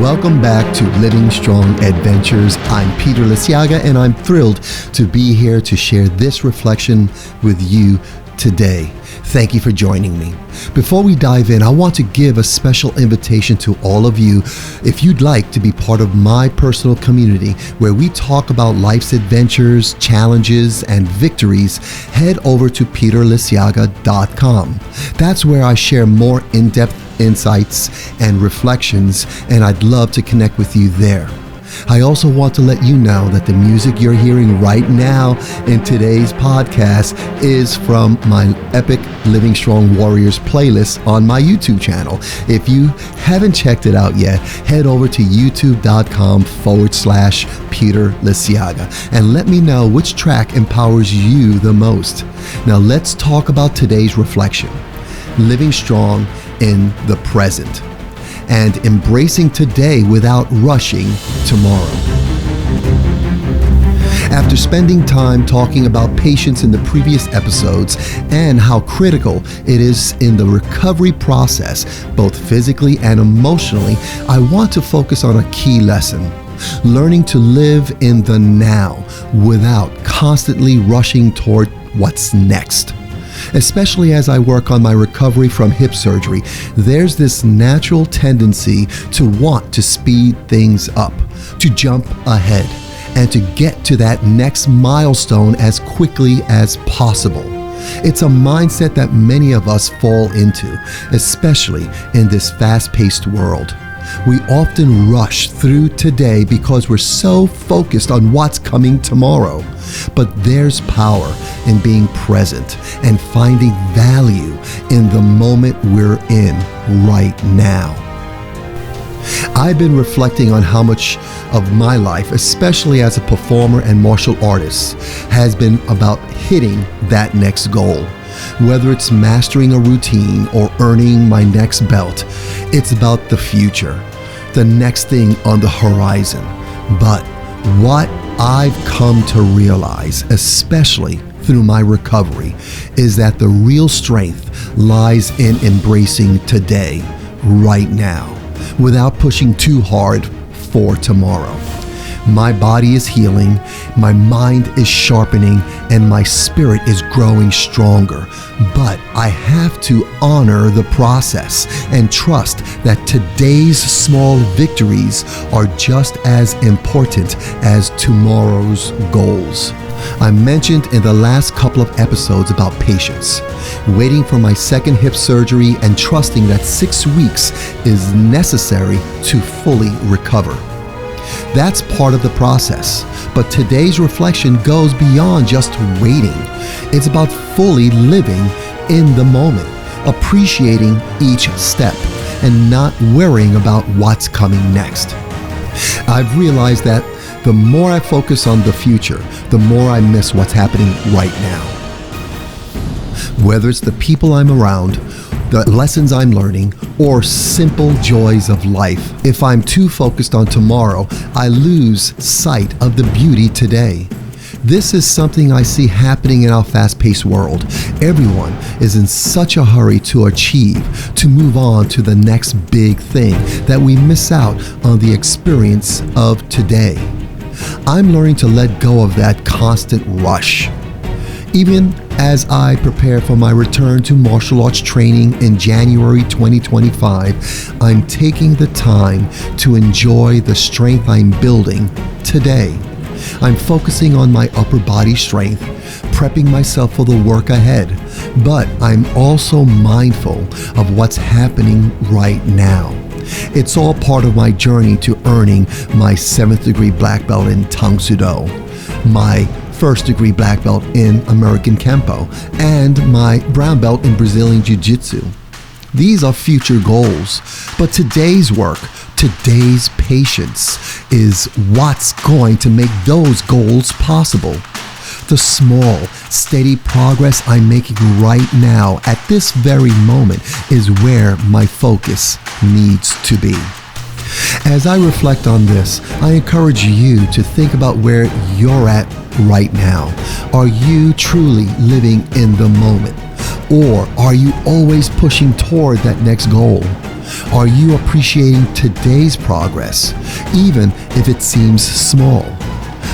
Welcome back to Living Strong Adventures. I'm Peter Liciaga, and I'm thrilled to be here to share this reflection with you today. Thank you for joining me. Before we dive in, I want to give a special invitation to all of you. If you'd like to be part of my personal community where we talk about life's adventures, challenges, and victories, head over to peterliciaga.com. That's where I share more in-depth insights and reflections, and I'd love to connect with you there. I also want to let you know that the music you're hearing right now in today's podcast is from my Epic Living Strong Warriors playlist on my YouTube channel. If you haven't checked it out yet, head over to youtube.com/Peter Liciaga and let me know which track empowers you the most. Now let's talk about today's reflection. Living strong in the present and embracing today without rushing tomorrow. After spending time talking about patience in the previous episodes and how critical it is in the recovery process, both physically and emotionally, I want to focus on a key lesson: learning to live in the now without constantly rushing toward what's next. Especially as I work on my recovery from hip surgery, there's this natural tendency to want to speed things up, to jump ahead, and to get to that next milestone as quickly as possible. It's a mindset that many of us fall into, especially in this fast-paced world. We often rush through today because we're so focused on what's coming tomorrow. But there's power in being present and finding value in the moment we're in right now. I've been reflecting on how much of my life, especially as a performer and martial artist, has been about hitting that next goal. Whether it's mastering a routine or earning my next belt, it's about the future, the next thing on the horizon. But what I've come to realize, especially through my recovery, is that the real strength lies in embracing today, right now, without pushing too hard for tomorrow. My body is healing, my mind is sharpening, and my spirit is growing stronger. But I have to honor the process and trust that today's small victories are just as important as tomorrow's goals. I mentioned in the last couple of episodes about patience, waiting for my second hip surgery and trusting that 6 weeks is necessary to fully recover. That's part of the process, but today's reflection goes beyond just waiting. It's about fully living in the moment, appreciating each step, and not worrying about what's coming next. I've realized that the more I focus on the future, the more I miss what's happening right now. Whether it's the people I'm around, the lessons I'm learning, or simple joys of life. If I'm too focused on tomorrow, I lose sight of the beauty today. This is something I see happening in our fast-paced world. Everyone is in such a hurry to achieve, to move on to the next big thing, that we miss out on the experience of today. I'm learning to let go of that constant rush. Even as I prepare for my return to martial arts training in January 2025, I'm taking the time to enjoy the strength I'm building today. I'm focusing on my upper body strength, prepping myself for the work ahead, but I'm also mindful of what's happening right now. It's all part of my journey to earning my 7th degree black belt in Tang Soo Do, my 1st degree black belt in American Kempo, and my brown belt in Brazilian Jiu-Jitsu. These are future goals, but today's work, today's patience is what's going to make those goals possible. The small, steady progress I'm making right now at this very moment is where my focus needs to be. As I reflect on this, I encourage you to think about where you're at right now. Are you truly living in the moment? Or are you always pushing toward that next goal? Are you appreciating today's progress, even if it seems small?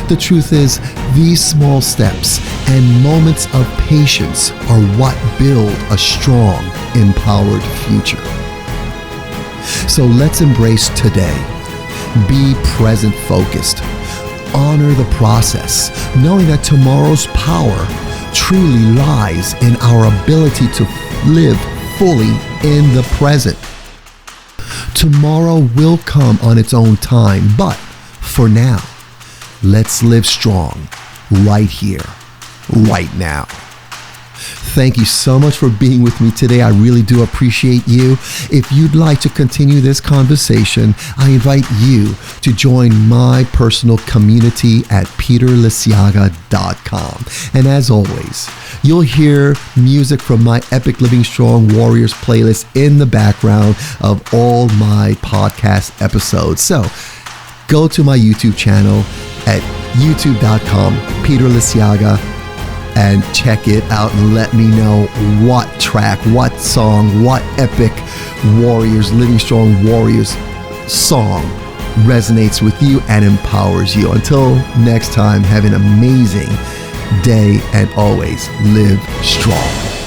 The truth is, these small steps and moments of patience are what build a strong, empowered future. So let's embrace today. Be present focused. Honor the process, knowing that tomorrow's power truly lies in our ability to live fully in the present. Tomorrow will come on its own time, but for now, let's live strong right here, right now. Thank you so much for being with me today. I really do appreciate you. If you'd like to continue this conversation, I invite you to join my personal community at peterliciaga.com. And as always, you'll hear music from my Epic Living Strong Warriors playlist in the background of all my podcast episodes. So go to my YouTube channel at youtube.com, Peter Liciaga, and check it out and let me know what track, what song, what epic Warriors, Living Strong Warriors song resonates with you and empowers you. Until next time, have an amazing day and always live strong.